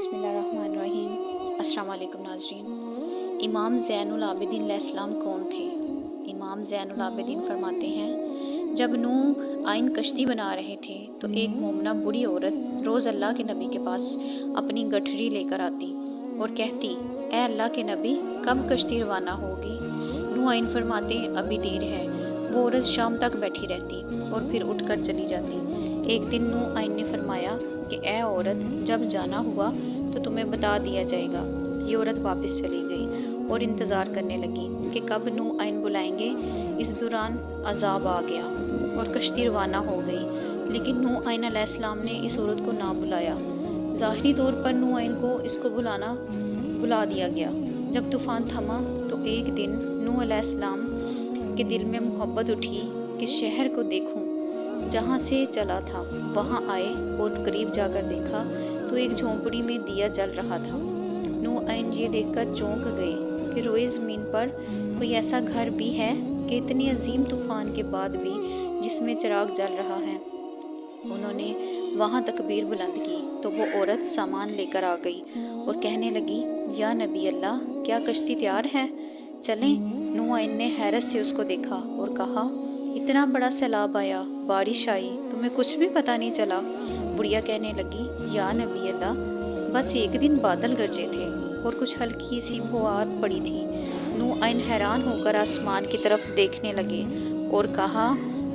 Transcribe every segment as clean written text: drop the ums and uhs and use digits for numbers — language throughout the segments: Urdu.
بسم اللہ الرحمن الرحیم۔ السلام علیکم ناظرین۔ امام زین العابدین علیہ السلام کون تھے؟ امام زین العابدین فرماتے ہیں، جب نوح آئین کشتی بنا رہے تھے تو ایک مومنہ بوڑھی عورت روز اللہ کے نبی کے پاس اپنی گٹھڑی لے کر آتی اور کہتی، اے اللہ کے نبی، کب کشتی روانہ ہوگی؟ نوح آئین فرماتے، ابھی دیر ہے۔ وہ عورت شام تک بیٹھی رہتی اور پھر اٹھ کر چلی جاتی۔ ایک دن نوح آئین نے فرمایا کہ اے عورت، جب جانا ہوا تو تمہیں بتا دیا جائے گا۔ یہ عورت واپس چلی گئی اور انتظار کرنے لگی کہ کب نوح آئین بلائیں گے۔ اس دوران عذاب آ گیا اور کشتی روانہ ہو گئی، لیکن نوح آئین علیہ السلام نے اس عورت کو نہ بلایا۔ ظاہری طور پر نوح آئین کو اس کو بلا دیا گیا۔ جب طوفان تھما تو ایک دن نوح علیہ السلام کے دل میں محبت اٹھی کہ شہر کو دیکھوں۔ جہاں سے چلا تھا وہاں آئے اور قریب جا کر دیکھا تو ایک جھونپڑی میں دیا جل رہا تھا۔ نوح آئین یہ دیکھ کر چونک گئے کہ روئے زمین پر کوئی ایسا گھر بھی ہے کہ اتنی عظیم طوفان کے بعد بھی جس میں چراغ جل رہا ہے۔ انہوں نے وہاں تکبیر بلند کی تو وہ عورت سامان لے کر آ گئی اور کہنے لگی، یا نبی اللہ، کیا کشتی تیار ہے؟ چلیں۔ نوح آئین نے حیرت سے اس کو دیکھا اور کہا، اتنا بڑا سیلاب آیا، بارش آئی، تمہیں کچھ بھی پتہ نہیں چلا؟ بڑھیا کہنے لگی، یا نبی اللہ، بس ایک دن بادل گرجے تھے اور کچھ ہلکی سی پھوار پڑی تھی۔ نوح آئین حیران ہو کر آسمان کی طرف دیکھنے لگے اور کہا،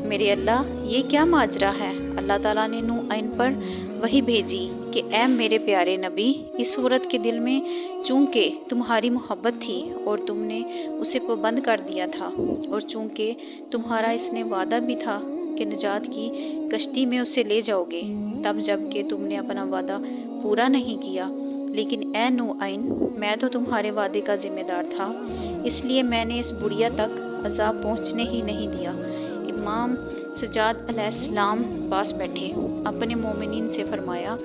میرے اللہ، یہ کیا ماجرا ہے؟ اللہ تعالیٰ نے نوح آئین پر وحی بھیجی کہ اے میرے پیارے نبی، اس عورت کے دل میں چونکہ تمہاری محبت تھی اور تم نے اسے پابند کر دیا تھا، اور چونکہ تمہارا اس نے وعدہ بھی تھا کہ نجات کی کشتی میں اسے لے جاؤ گے، تب جب کہ تم نے اپنا وعدہ پورا نہیں کیا، لیکن اے نوح آئین، میں تو تمہارے وعدے کا ذمہ دار تھا، اس لیے میں نے اس بڑھیا تک عذاب پہنچنے ہی نہیں دیا۔ امام سجاد علیہ السلام پاس بیٹھے اپنے مومنین سے فرمایا،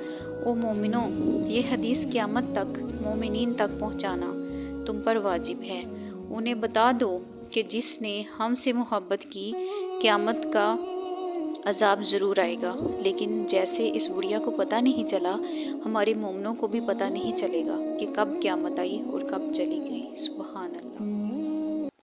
او مومنوں، یہ حدیث قیامت تک مومنین تک پہنچانا تم پر واجب ہے۔ انہیں بتا دو کہ جس نے ہم سے محبت کی، قیامت کا عذاب ضرور آئے گا، لیکن جیسے اس بڑھیا کو پتہ نہیں چلا، ہمارے مومنوں کو بھی پتہ نہیں چلے گا کہ کب قیامت آئی اور کب چلی گئی۔ سبحان اللہ۔